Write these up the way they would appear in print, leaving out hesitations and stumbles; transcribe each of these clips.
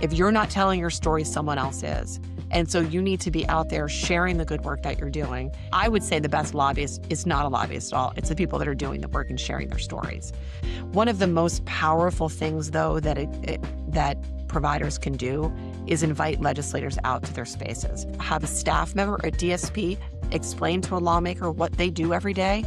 If you're not telling your story, someone else is. And so you need to be out there sharing the good work that you're doing. I would say the best lobbyist is not a lobbyist at all. It's the people that are doing the work and sharing their stories. One of the most powerful things, though, that providers can do is invite legislators out to their spaces. Have a staff member, a DSP, explain to a lawmaker what they do every day.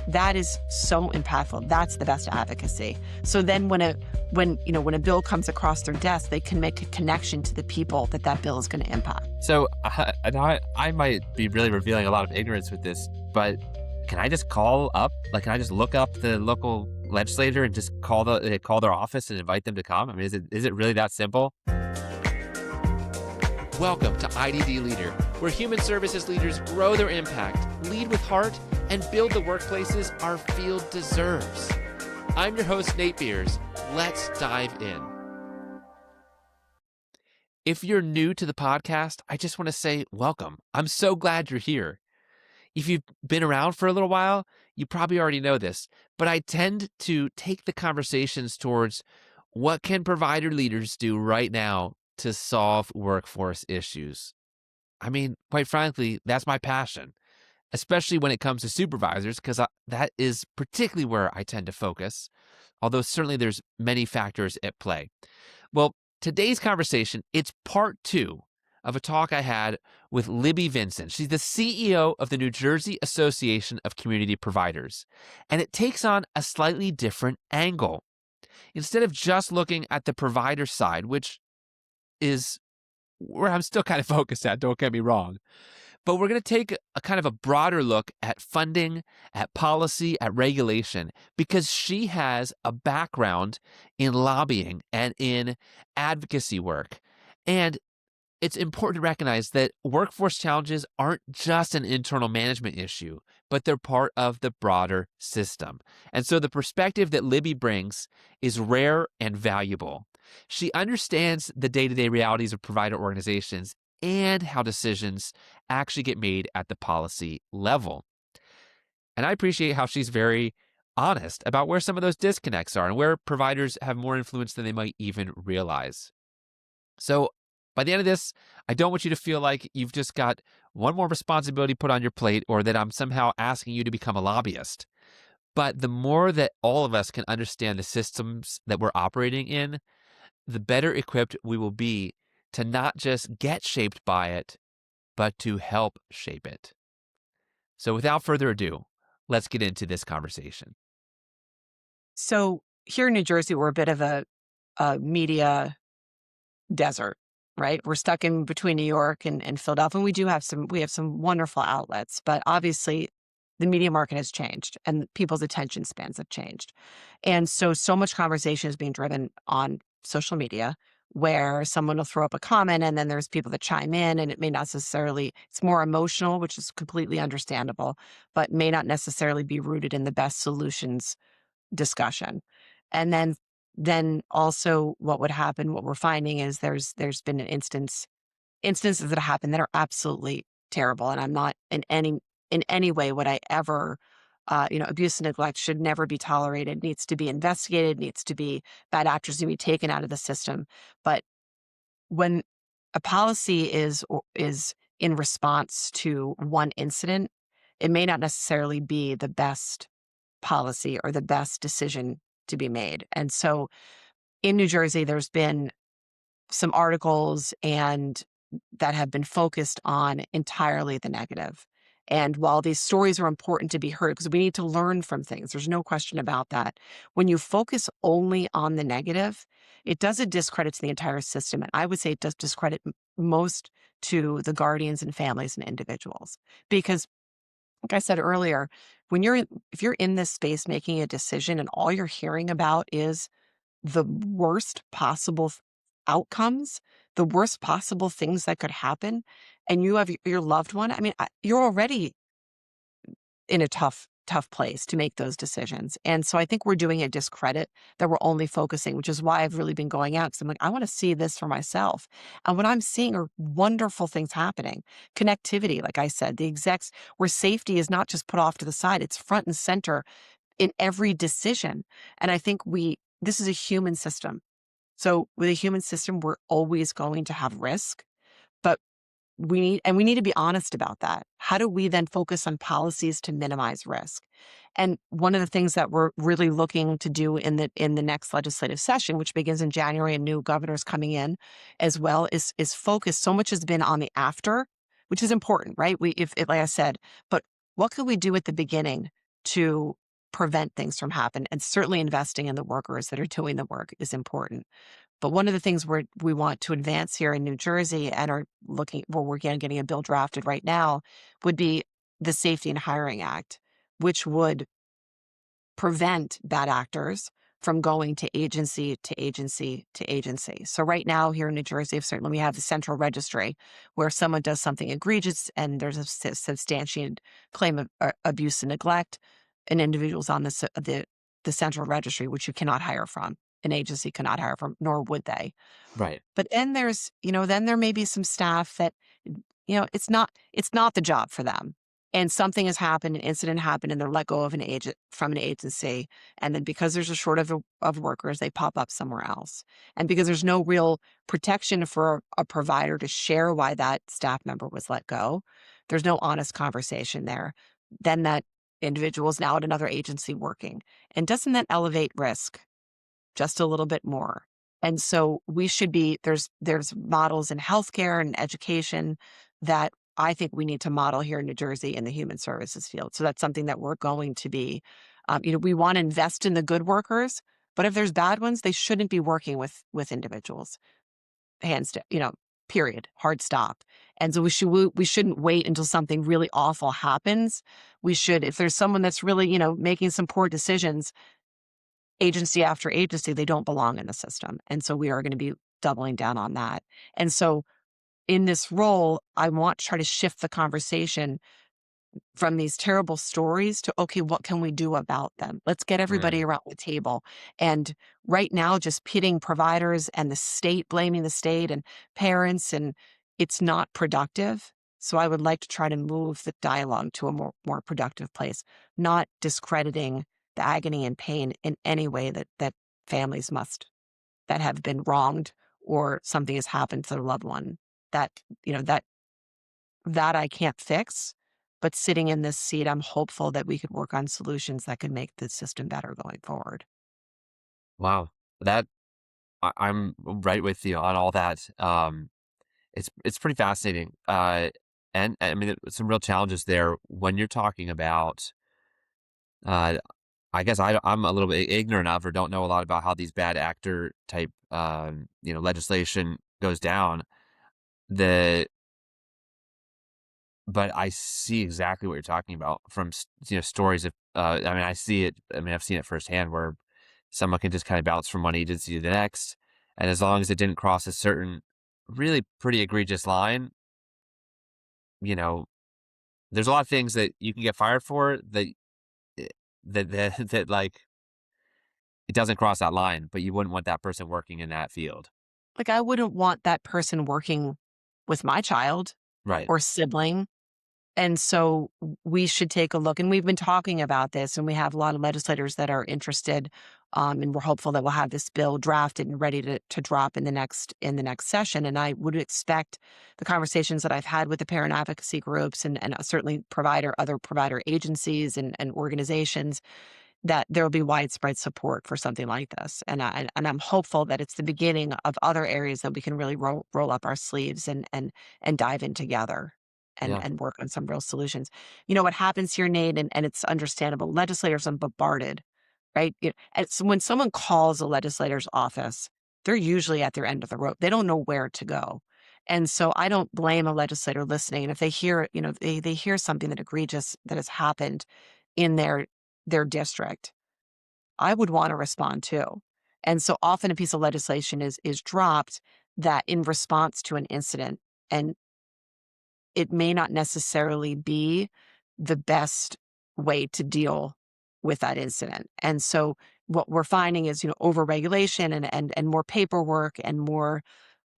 That is so impactful. That's the best advocacy. So then when a bill comes across their desk, they can make a connection to the people that bill is going to impact. So I might be really revealing a lot of ignorance with this, but can I just call up? Like, can I just look up the local legislator and just call their office and invite them to come? I mean, is it really that simple? Welcome to IDD Leader, where human services leaders grow their impact, lead with heart, and build the workplaces our field deserves. I'm your host, Nate Beers. Let's dive in. If you're new to the podcast, I just want to say welcome. I'm so glad you're here. If you've been around for a little while, you probably already know this, but I tend to take the conversations towards what can provider leaders do right now to solve workforce issues. I mean, quite frankly, that's my passion, especially when it comes to supervisors, because that is particularly where I tend to focus, although certainly there's many factors at play. Well, today's conversation, it's part 2 of a talk I had with Libby Vinson. She's the CEO of the New Jersey Association of Community Providers, and it takes on a slightly different angle. Instead of just looking at the provider side, which is where I'm still kind of focused at, don't get me wrong, but we're going to take a kind of a broader look at funding, at policy, at regulation, because she has a background in lobbying and in advocacy work. And it's important to recognize that workforce challenges aren't just an internal management issue, but they're part of the broader system. And so the perspective that Libby brings is rare and valuable. She understands the day-to-day realities of provider organizations and how decisions actually get made at the policy level. And I appreciate how she's very honest about where some of those disconnects are and where providers have more influence than they might even realize. So by the end of this, I don't want you to feel like you've just got one more responsibility put on your plate or that I'm somehow asking you to become a lobbyist. But the more that all of us can understand the systems that we're operating in, the better equipped we will be to not just get shaped by it, but to help shape it. So without further ado, let's get into this conversation. So here in New Jersey, we're a bit of a media desert, right? We're stuck in between New York and Philadelphia. And we have some wonderful outlets, but obviously the media market has changed and people's attention spans have changed. And so much conversation is being driven on social media where someone will throw up a comment and then there's people that chime in, and it may not necessarily, it's more emotional, which is completely understandable, but may not necessarily be rooted in the best solutions discussion. And then also what would happen, what we're finding is there's been instances that happen that are absolutely terrible. And I'm not in any way would I ever, abuse and neglect should never be tolerated, needs to be investigated, bad actors to be taken out of the system. But when a policy is in response to one incident, it may not necessarily be the best policy or the best decision to be made. And so in New Jersey, there's been some articles that have been focused on entirely the negative. And while these stories are important to be heard, because we need to learn from things, there's no question about that. When you focus only on the negative, it does a discredit to the entire system. And I would say it does discredit most to the guardians and families and individuals. Because like I said earlier, if you're in this space making a decision and all you're hearing about is the worst possible outcomes, the worst possible things that could happen, and you have your loved one, I mean, you're already in a tough place to make those decisions. And so I think we're doing a discredit that we're only focusing, which is why I've really been going out, because I'm like, I want to see this for myself. And what I'm seeing are wonderful things happening. Connectivity, like I said, the execs, where safety is not just put off to the side, it's front and center in every decision. And I think this is a human system. So with a human system, we're always going to have risk, but we need to be honest about that. How do we then focus on policies to minimize risk? And one of the things that we're really looking to do in the next legislative session, which begins in January, and new governors coming in as well, is focus. So much has been on the after, which is important, right? If like I said, but what could we do at the beginning to prevent things from happening? And certainly investing in the workers that are doing the work is important. But one of the things we want to advance here in New Jersey and are looking, well, we're getting a bill drafted right now, would be the Safety and Hiring Act, which would prevent bad actors from going to agency to agency to agency. So right now here in New Jersey, certainly we have the central registry where someone does something egregious and there's a substantiated claim of abuse and neglect, an individual's on the central registry, which you cannot hire from. An agency cannot hire from, nor would they. Right. But then then there may be some staff that, it's not the job for them. And something has happened, an incident happened, and they're let go of from an agency. And then because there's a shortage of workers, they pop up somewhere else. And because there's no real protection for a provider to share why that staff member was let go, there's no honest conversation there. Then that individual is now at another agency working. And doesn't that elevate risk just a little bit more? And so we should be, there's models in healthcare and education that I think we need to model here in New Jersey in the human services field. So that's something that we're going to be, we want to invest in the good workers, but if there's bad ones, they shouldn't be working with individuals. Hands down, period, hard stop. And so we shouldn't wait until something really awful happens. We should, if there's someone that's really, making some poor decisions, agency after agency, they don't belong in the system. And so we are going to be doubling down on that. And so in this role, I want to try to shift the conversation from these terrible stories to, okay, what can we do about them? Let's get everybody Mm. around the table. And right now, just pitting providers and the state, blaming the state and parents, and it's not productive. So I would like to try to move the dialogue to a more productive place, not discrediting the agony and pain in any way that families that have been wronged or something has happened to their loved one that, that I can't fix. But sitting in this seat, I'm hopeful that we could work on solutions that could make the system better going forward. Wow. That I'm right with you on all that. It's pretty fascinating. And I mean, some real challenges there when you're talking about. Uh, I guess I'm a little bit ignorant of or don't know a lot about how these bad actor type, legislation goes down. The But I see exactly what you're talking about from stories of. I mean, I see it. I mean, I've seen it firsthand where someone can just kind of bounce from one agency to the next, and as long as it didn't cross a certain really pretty egregious line, you know, there's a lot of things that you can get fired for eh, that like it doesn't cross that line, but you wouldn't want that person working in that field, Like, I wouldn't want that person working with my child right? or sibling. And so we should take a look. And we've been talking about this, and we have a lot of legislators that are interested. And we're hopeful that we'll have this bill drafted and ready to drop in the next session. And I would expect the conversations that I've had with the parent advocacy groups and certainly other provider agencies and organizations that there will be widespread support for something like this. And I'm hopeful that it's the beginning of other areas that we can really roll up our sleeves and dive in together and Yeah, and work on some real solutions. What happens here, Nate, and it's understandable. Legislators are bombarded, right? And so when someone calls a legislator's office, they're usually at their end of the rope. They don't know where to go. And so I don't blame a legislator listening. And if they hear, they hear something that egregious that has happened in their district, I would want to respond too. And so often a piece of legislation is dropped that in response to an incident, and it may not necessarily be the best way to deal with that incident. And so what we're finding is, overregulation and more paperwork and more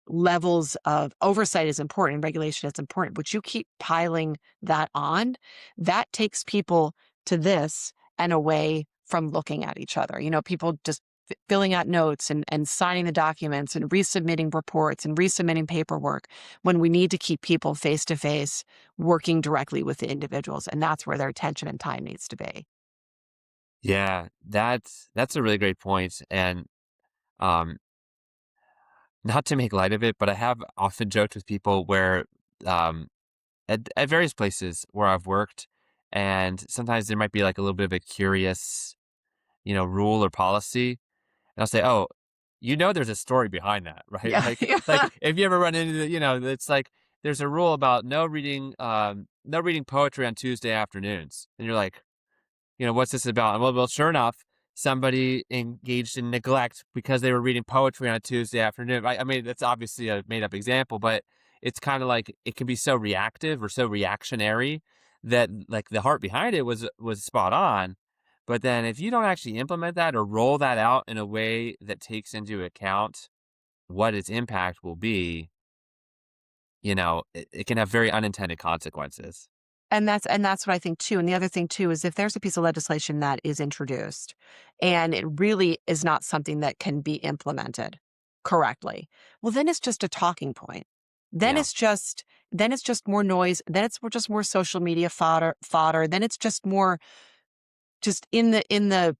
levels of oversight is important, regulation is important, but you keep piling that on, that takes people to this and away from looking at each other. People just filling out notes and signing the documents and resubmitting reports and resubmitting paperwork when we need to keep people face to face working directly with the individuals. And that's where their attention and time needs to be. Yeah, that's a really great point. And um, not to make light of it, but I have often joked with people where um, at various places where I've worked, and sometimes there might be like a little bit of a curious, rule or policy, and I'll say, "Oh, there's a story behind that, right?" Yeah. Like if you ever run into it's like there's a rule about no reading poetry on Tuesday afternoons, and you're like, what's this about? Well, sure enough, somebody engaged in neglect because they were reading poetry on a Tuesday afternoon. I mean, that's obviously a made up example, but it's kind of like it can be so reactive or so reactionary that like the heart behind it was spot on. But then if you don't actually implement that or roll that out in a way that takes into account what its impact will be, it can have very unintended consequences. And that's what I think too. And the other thing too is if there's a piece of legislation that is introduced and it really is not something that can be implemented correctly, well, then it's just a talking point. Then Yeah. it's just then it's just more noise. Then it's just more social media fodder. Then it's just more just in the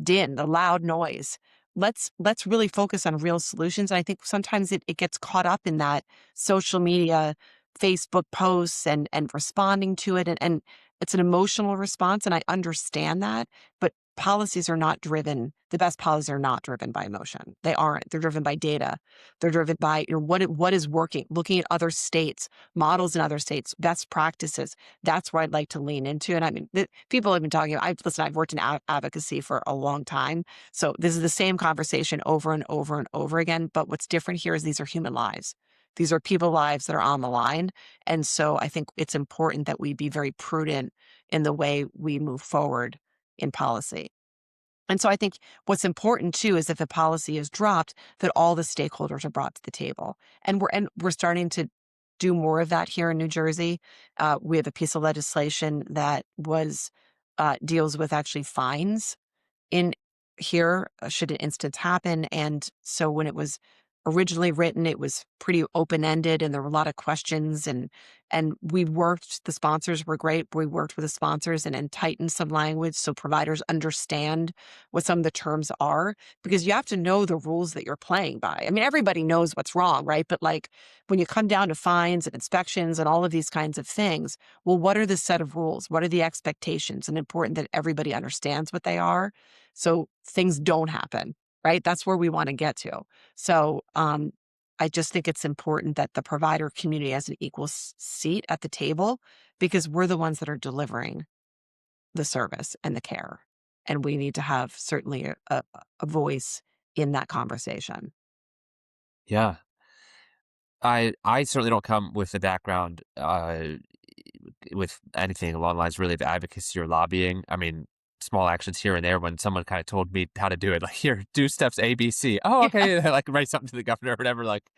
din, the loud noise. Let's really focus on real solutions. And I think sometimes it gets caught up in that social media, Facebook posts and responding to it. And it's an emotional response. And I understand that, but policies are not driven, the best policies are not driven by emotion. They aren't. They're driven by data. They're driven by what is working, looking at other states, models in other states, best practices. That's where I'd like to lean into. And I mean, people have been talking about, I've worked in advocacy for a long time. So this is the same conversation over and over and over again. But what's different here is these are human lives. These are people lives that are on the line. And so I think it's important that we be very prudent in the way we move forward in policy. And so I think what's important too is if a policy is dropped, that all the stakeholders are brought to the table. And we're starting to do more of that here in New Jersey. We have a piece of legislation that was deals with actually fines in here should an instance happen. And so when it was originally written, it was pretty open-ended and there were a lot of questions and we worked, the sponsors were great. We worked with the sponsors and tightened some language so providers understand what some of the terms are, because you have to know the rules that you're playing by. I mean, everybody knows what's wrong, right? But like when you come down to fines and inspections and all of these kinds of things, well, what are the set of rules? What are the expectations? And important that everybody understands what they are so things don't happen, right? That's where we want to get to. So I just think it's important that the provider community has an equal seat at the table because we're the ones that are delivering the service and the care. And we need to have certainly a voice in that conversation. Yeah. I certainly don't come with a background with anything along the lines really of advocacy or lobbying. I mean, small actions here and there when someone kind of told me how to do it, like here, do steps A, B, C. Oh, Yeah. okay. Like write something to the governor or whatever, like,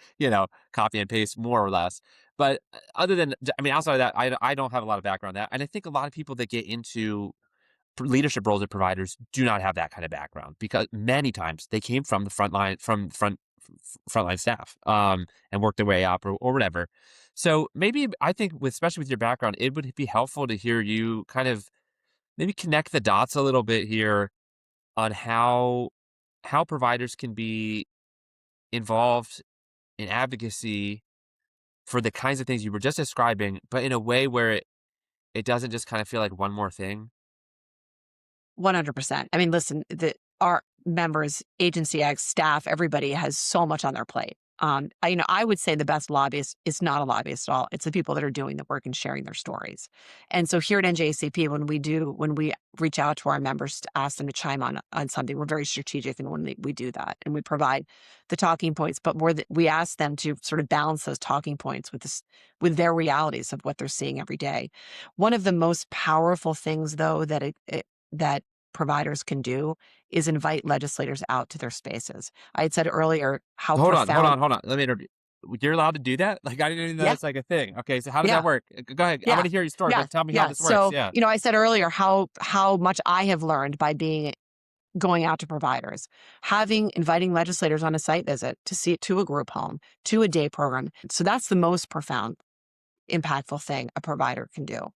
copy and paste more or less. But other than, I mean, outside of that, I don't have a lot of background on that. And I think a lot of people that get into leadership roles at providers do not have that kind of background because many times they came from the front line, frontline staff, and worked their way up or whatever. So maybe I think especially with your background, it would be helpful to hear you kind of maybe connect the dots a little bit here on how providers can be involved in advocacy for the kinds of things you were just describing, but in a way where it doesn't just kind of feel like one more thing. 100%. I mean, listen, our members, agency ag staff, everybody has so much on their plate. I would say the best lobbyist is not a lobbyist at all. It's the people that are doing the work and sharing their stories. And so here at NJACP, when we reach out to our members to ask them to chime on something, we're very strategic and when we do that and we provide the talking points, but we ask them to sort of balance those talking points with their realities of what they're seeing every day. One of the most powerful things, though, that providers can do is invite legislators out to their spaces. I had said earlier how Hold on, hold profound. on, hold on. Let me interrupt you. You're allowed to do that? Like, I didn't even know Yeah, that's like a thing. Okay, so how does that yeah, work? Go ahead. I want yeah, to hear your story, yeah, but tell me how yeah. this works. So, Yeah. I said earlier how much I have learned by being going out to providers, inviting legislators on a site visit to see it, to a group home, to a day program. So that's the most profound, impactful thing a provider can do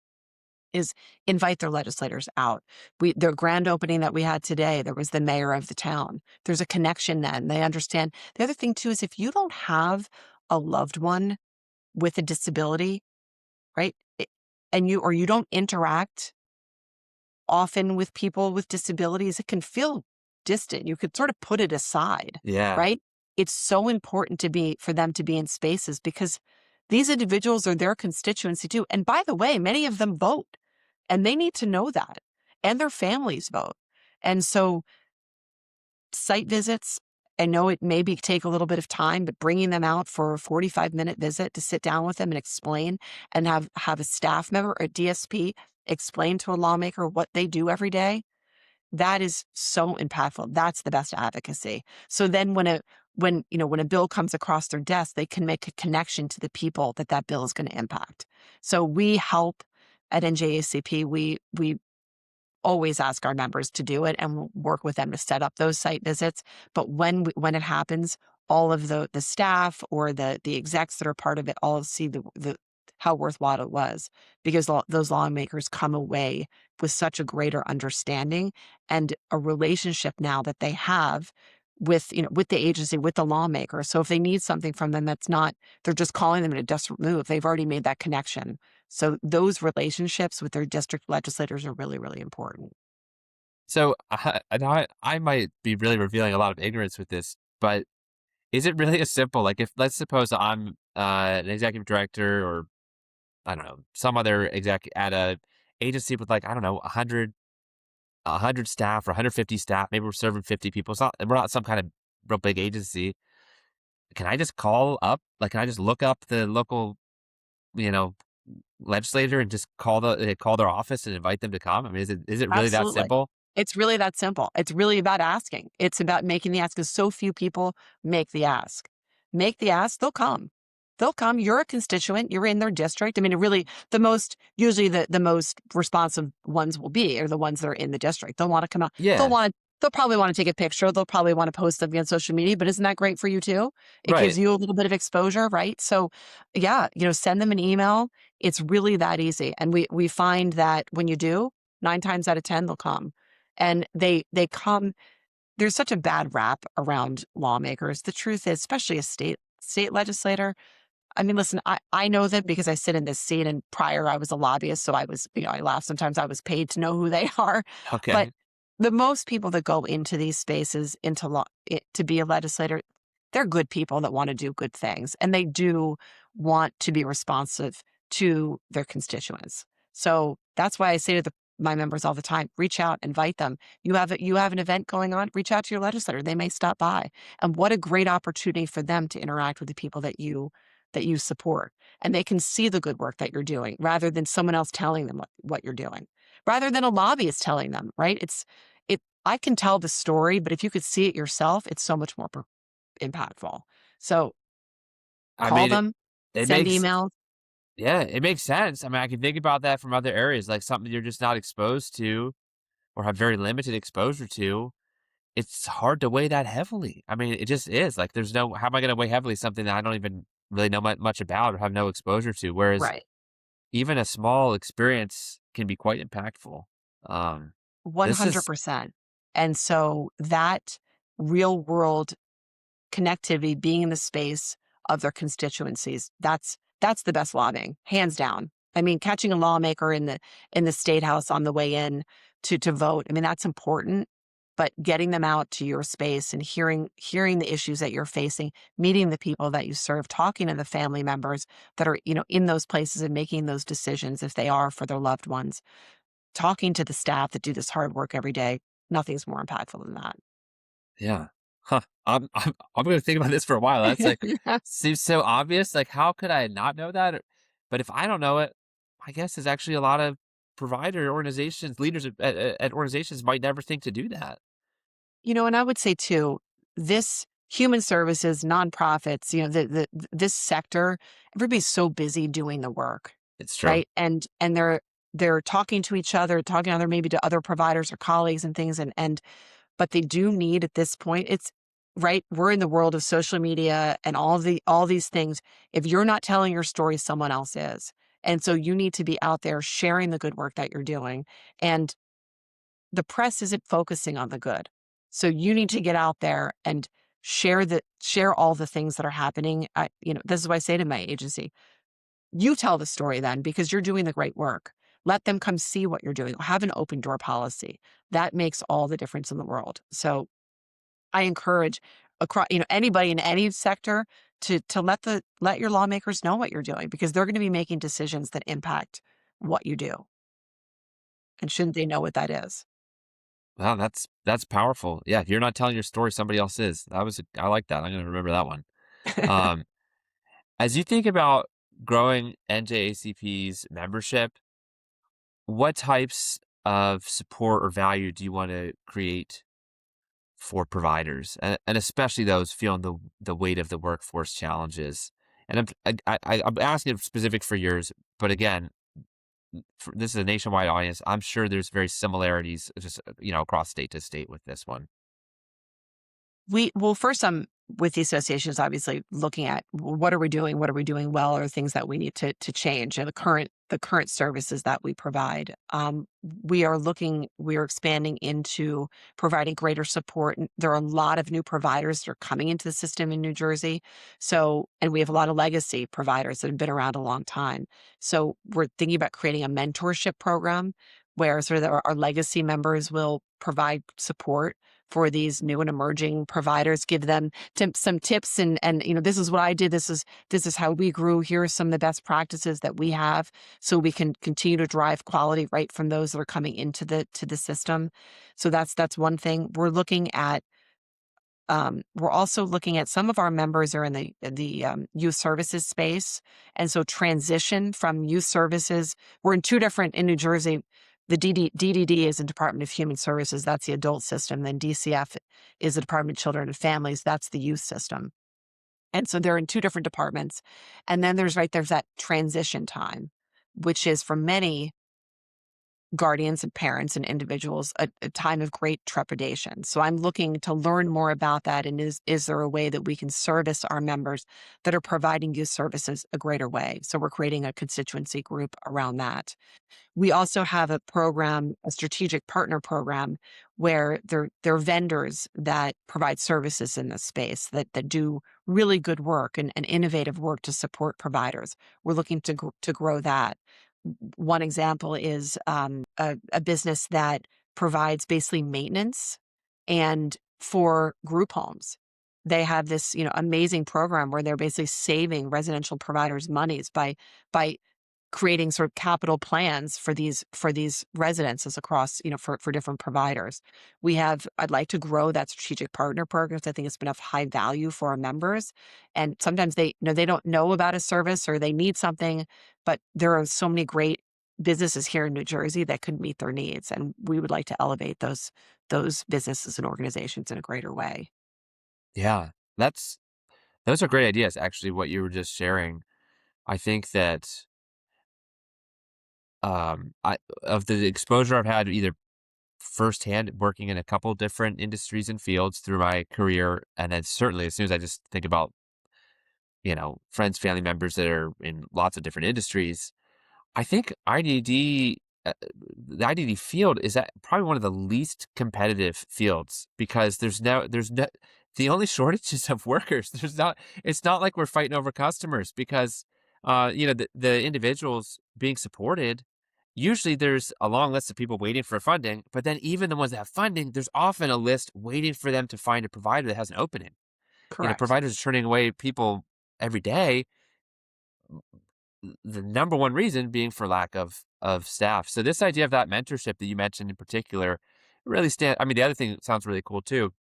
is invite their legislators out. Their grand opening that we had today, there was the mayor of the town. There's a connection then. They understand. The other thing too is if you don't have a loved one with a disability, right? And you don't interact often with people with disabilities, it can feel distant. You could sort of put it aside, Yeah. right? It's so important for them to be in spaces because these individuals are their constituency too. And by the way, many of them vote and they need to know that, and their families vote. And so site visits, I know it maybe take a little bit of time, but bringing them out for a 45-minute visit to sit down with them and explain and have a staff member, a DSP, explain to a lawmaker what they do every day, that is so impactful. That's the best advocacy. So then when a bill comes across their desk, they can make a connection to the people that bill is going to impact. So we help at NJACP. We always ask our members to do it and we'll work with them to set up those site visits. But when it happens, all of the staff or the execs that are part of it all see the how worthwhile it was because those lawmakers come away with such a greater understanding and a relationship now that they have with the agency, with the lawmaker. So if they need something from them, they're just calling them in a desperate move. They've already made that connection. So those relationships with their district legislators are really, really important. So, I might be really revealing a lot of ignorance with this, but is it really as simple? Like, if let's suppose I'm an executive director, or I don't know, some other exec at a agency with, like, I don't know, 100 staff or 150 staff. Maybe we're serving 50 people. We're not some kind of real big agency. Can I just call up? Like, can I just look up the local, you know, legislator and just call their office and invite them to come? I mean, is it really that Absolutely. simple? It's really that simple. It's really about asking. It's about making the ask because so few people make the ask. Make the ask, they'll come. They'll come. You're a constituent. You're in their district. I mean, usually the most responsive ones will be are the ones that are in the district. They'll want to come out. Yeah. They'll probably want to take a picture. They'll probably want to post something on social media, but isn't that great for you too? It gives Right. you a little bit of exposure, right? So yeah, send them an email. It's really that easy. And we find that when you do, 9 times out of 10, they'll come. And they come. There's such a bad rap around lawmakers. The truth is, especially a state legislator. I mean, listen, I know them because I sit in this seat, and prior I was a lobbyist, so I laugh sometimes. I was paid to know who they are, but Okay. the most people that go into these spaces to be a legislator, they're good people that want to do good things, and they do want to be responsive to their constituents. So that's why I say to my members all the time, reach out, invite them. You have an event going on, reach out to your legislator. They may stop by. And what a great opportunity for them to interact with the people that you support. And they can see the good work that you're doing rather than someone else telling them what you're doing, rather than a lobbyist telling them, right? I can tell the story, but if you could see it yourself, it's so much more impactful. So I call mean, them, it send makes emails. yeah, it makes sense. I mean, I can think about that from other areas, like something you're just not exposed to or have very limited exposure to. It's hard to weigh that heavily. I mean, it just is. Like, how am I going to weigh heavily something that I don't even really know much about or have no exposure to? Whereas Right. even a small experience can be quite impactful. This is 100%. And so that real world connectivity, being in the space of their constituencies, that's the best lobbying, hands down. I mean, catching a lawmaker in the state house on the way in to vote, I mean, that's important. But getting them out to your space and hearing the issues that you're facing, meeting the people that you serve, talking to the family members that are, in those places and making those decisions if they are for their loved ones, talking to the staff that do this hard work every day, nothing's more impactful than that. yeah. Huh. I'm going to think about this for a while. That's like seems so obvious. Like, how could I not know that? But if I don't know it, I guess there's actually a lot of provider organizations, leaders at organizations might never think to do that. And I would say too, this human services, nonprofits, this sector, everybody's so busy doing the work, It's true. right? And they're talking to each other, talking to maybe to other providers or colleagues and things, and but they do need at this point, it's right. We're in the world of social media and all these things. If you're not telling your story, someone else is. And so you need to be out there sharing the good work that you're doing. And the press isn't focusing on the good. So you need to get out there and share all the things that are happening. This is what I say to my agency. You tell the story then because you're doing the great work. Let them come see what you're doing. Have an open door policy. That makes all the difference in the world. So I encourage across, anybody in any sector to let your lawmakers know what you're doing because they're going to be making decisions that impact what you do. And shouldn't they know what that is? Wow, that's powerful. Yeah, if you're not telling your story, somebody else is. I like that. I'm gonna remember that one. Um, as you think about growing NJACP's membership, what types of support or value do you want to create for providers, and especially those feeling the weight of the workforce challenges? And I'm asking specific for yours, but again, this is a nationwide audience. I'm sure there's very similarities, just across state to state with this one. Well, first, with the associations, obviously looking at what are we doing, what are we doing well, or things that we need to change, and the current services that we provide. We are expanding into providing greater support. And there are a lot of new providers that are coming into the system in New Jersey. And we have a lot of legacy providers that have been around a long time. So we're thinking about creating a mentorship program where sort of our legacy members will provide support for these new and emerging providers, give them some tips and this is what I did. This is how we grew. Here are some of the best practices that we have, so we can continue to drive quality right from those that are coming into the system. So that's one thing we're looking at. We're also looking at some of our members are in the youth services space, and so transition from youth services. We're in two different in New Jersey. The DDD is the Department of Human Services. That's the adult system. Then DCF is the Department of Children and Families. That's the youth system. And so they're in two different departments. And then there's that transition time, which is for many guardians and parents and individuals a time of great trepidation. So I'm looking to learn more about that. And is there a way that we can service our members that are providing youth services a greater way? So we're creating a constituency group around that. We also have a program, a strategic partner program, where they're vendors that provide services in this space that do really good work and innovative work to support providers. We're looking to grow that. One example is a business that provides basically maintenance and for group homes. They have this amazing program where they're basically saving residential providers monies by creating sort of capital plans for these residences across, for different providers. I'd like to grow that strategic partner program because I think it's been of high value for our members. And sometimes they don't know about a service or they need something, but there are so many great businesses here in New Jersey that could meet their needs. And we would like to elevate those businesses and organizations in a greater way. Yeah, that's those are great ideas. Actually, what you were just sharing, I think that I of the exposure I've had either firsthand working in a couple different industries and fields through my career, and then certainly as soon as I just think about friends, family members that are in lots of different industries, I think the IDD field is probably one of the least competitive fields because there's no, the only shortage is of workers. It's not like we're fighting over customers because, the individuals being supported, usually there's a long list of people waiting for funding, but then even the ones that have funding, there's often a list waiting for them to find a provider that has an opening. Correct. Providers are turning away people every day, the number one reason being for lack of staff. So this idea of that mentorship that you mentioned in particular really stand. I mean, the other thing that sounds really cool too.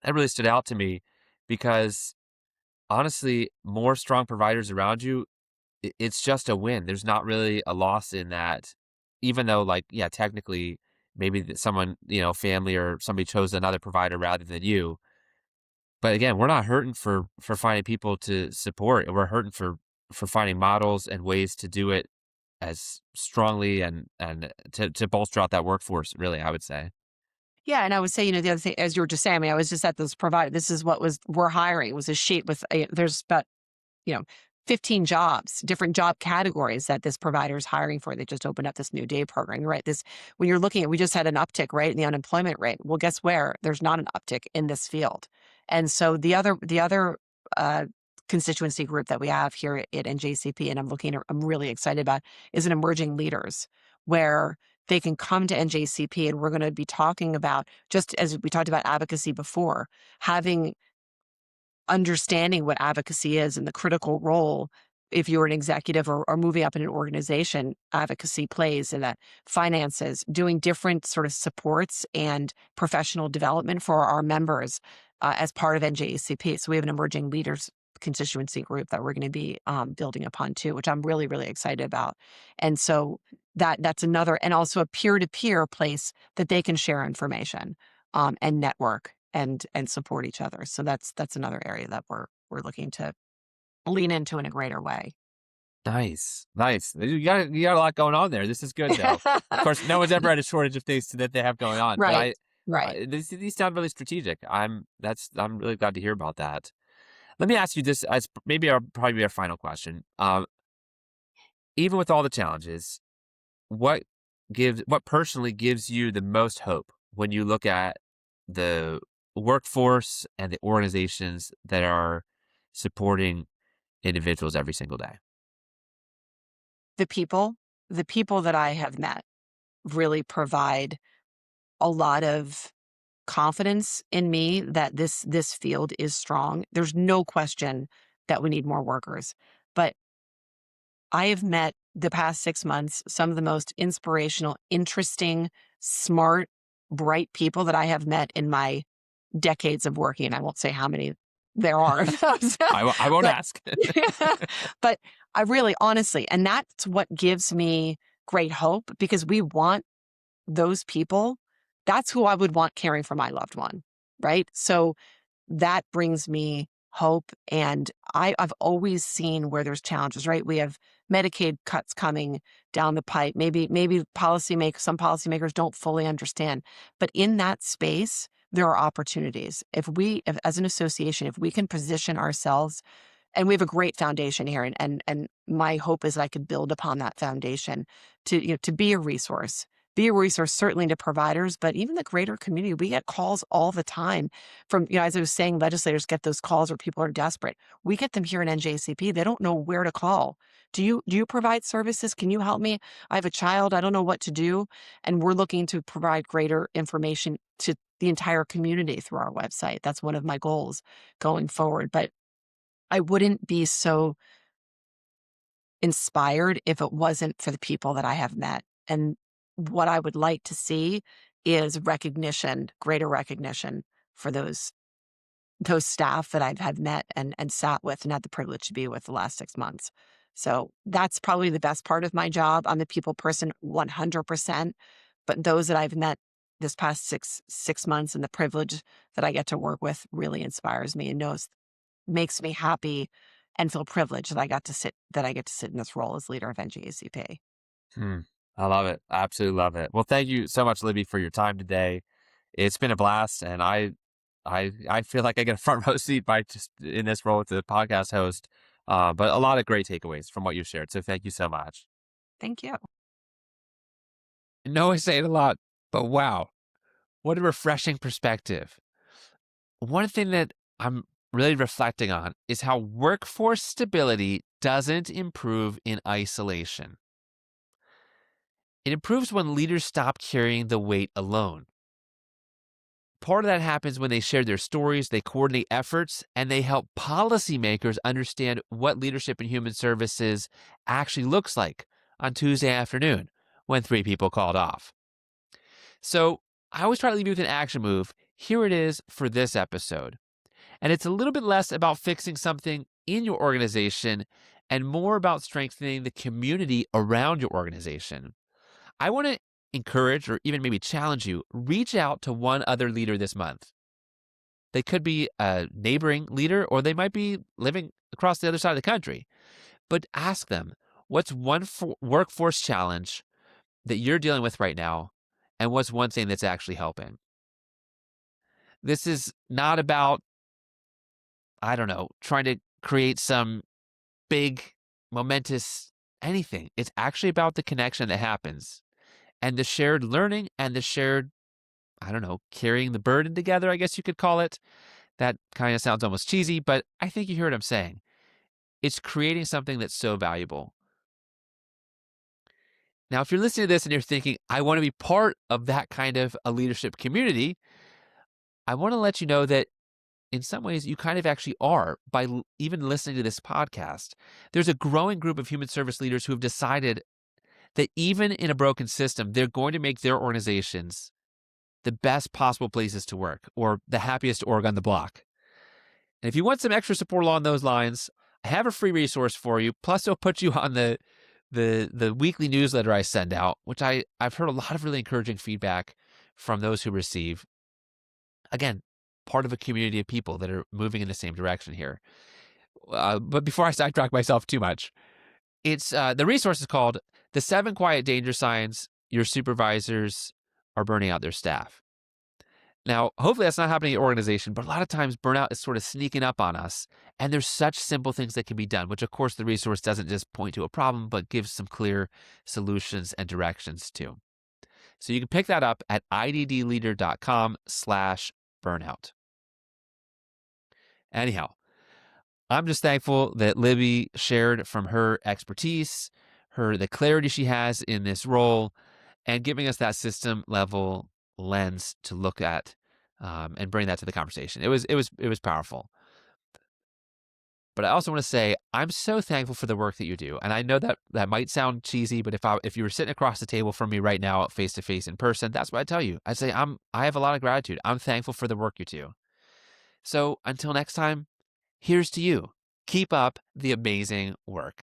That really stood out to me because honestly, more strong providers around you, it's just a win. There's not really a loss in that, even though, like, yeah, technically, maybe someone, family or somebody chose another provider rather than you. But again, we're not hurting for finding people to support. We're hurting for finding models and ways to do it as strongly and to bolster out that workforce, really, I would say. Yeah, and I would say, the other thing, as you were just saying, I mean, I was just at this provider. This is what we're hiring, was a sheet with there's about, you know, 15 jobs, different job categories that this provider is hiring for. They just opened up this new day program, right? This, when you're looking at, we just had an uptick, right, in the unemployment rate. Well, guess where? There's not an uptick in this field. And so the other uh, constituency group that we have here at NJCP, and I'm really excited about, is an emerging leaders, where they can come to NJCP, and we're going to be talking about, just as we talked about advocacy before, having understanding what advocacy is and the critical role, if you're an executive or moving up in an organization, advocacy plays in that. Finances, doing different sort of supports and professional development for our members as part of NJACP. So we have an emerging leaders constituency group that we're going to be building upon too, which I'm really, really excited about. And so that's another, and also a peer-to-peer place that they can share information and network and support each other. So that's another area that we're looking to lean into in a greater way. Nice, nice. You got a lot going on there. This is good though. Of course, no one's ever had a shortage of things that they have going on. But Right. Right. these sound really strategic. I'm really glad to hear about that. Let me ask you this as maybe probably be our final question. Even with all the challenges, what what personally gives you the most hope when you look at the workforce and the organizations that are supporting individuals every single day? The people, the people that I have met really provide a lot of confidence in me that this field is strong. There's no question that we need more workers. But I have met, the past 6 months, some of the most inspirational, interesting, smart, bright people that I have met in my decades of working. And I won't say how many there are of those. I won't but ask. but I really, honestly, and that's what gives me great hope, because we want those people. That's who I would want caring for my loved one, right? So that brings me hope. And I've always seen where there's challenges, right? We have Medicaid cuts coming down the pipe. Maybe some policymakers don't fully understand. But in that space, there are opportunities. If as an association, if we can position ourselves, and we have a great foundation here, and my hope is that I could build upon that foundation to, to be a resource. Be a resource, certainly to providers, but even the greater community. We get calls all the time from, as I was saying, legislators get those calls where people are desperate. We get them here in NJCP. They don't know where to call. Do you provide services? Can you help me? I have a child. I don't know what to do. And we're looking to provide greater information to the entire community through our website. That's one of my goals going forward. But I wouldn't be so inspired if it wasn't for the people that I have met. And what I would like to see is recognition, greater recognition for those staff that I've have met and sat with and had the privilege to be with the last 6 months. So that's probably the best part of my job. I'm the people person 100%, but those that I've met this past six months, and the privilege that I get to work with, really inspires me, and makes me happy and feel privileged that I get to sit in this role as leader of NGACP. Hmm. I love it. I absolutely love it. Well, thank you so much, Libby, for your time today. It's been a blast, and I feel like I get a front row seat by just in this role with the podcast host. But a lot of great takeaways from what you shared. So thank you so much. Thank you. I know I say it a lot, but wow, what a refreshing perspective. One thing that I'm really reflecting on is how workforce stability doesn't improve in isolation. It improves when leaders stop carrying the weight alone. Part of that happens when they share their stories, they coordinate efforts, and they help policymakers understand what leadership in human services actually looks like on Tuesday afternoon when 3 people called off. So I always try to leave you with an action move. Here it is for this episode. And it's a little bit less about fixing something in your organization and more about strengthening the community around your organization. I want to encourage, or even maybe challenge you, reach out to one other leader this month. They could be a neighboring leader, or they might be living across the other side of the country. But ask them, what's one workforce challenge that you're dealing with right now, and what's one thing that's actually helping? This is not about, I don't know, trying to create some big, momentous anything. It's actually about the connection that happens and the shared learning and the shared, I don't know, carrying the burden together, I guess you could call it. That kind of sounds almost cheesy, but I think you hear what I'm saying. It's creating something that's so valuable. Now, if you're listening to this and you're thinking, I want to be part of that kind of a leadership community, I want to let you know that in some ways you kind of actually are by even listening to this podcast. There's a growing group of human service leaders who have decided that even in a broken system, they're going to make their organizations the best possible places to work or the happiest org on the block. And if you want some extra support along those lines, I have a free resource for you. Plus, I'll put you on the weekly newsletter I send out, which I've heard a lot of really encouraging feedback from those who receive. Again, part of a community of people that are moving in the same direction here. But before I sidetrack myself too much, it's the resource is called "The 7 Quiet Danger Signs Your Supervisors Are Burning Out Their Staff." Now, hopefully that's not happening in your organization, but a lot of times burnout is sort of sneaking up on us, and there's such simple things that can be done, which of course the resource doesn't just point to a problem, but gives some clear solutions and directions too. So you can pick that up at iddleader.com/burnout. Anyhow, I'm just thankful that Libby shared from her expertise, the clarity she has in this role, and giving us that system level lens to look at and bring that to the conversation. It was powerful. But I also want to say I'm so thankful for the work that you do, and I know that might sound cheesy, but if you were sitting across the table from me right now, face to face in person, that's what I tell you. I'd say I have a lot of gratitude. I'm thankful for the work you do. So until next time, here's to you. Keep up the amazing work.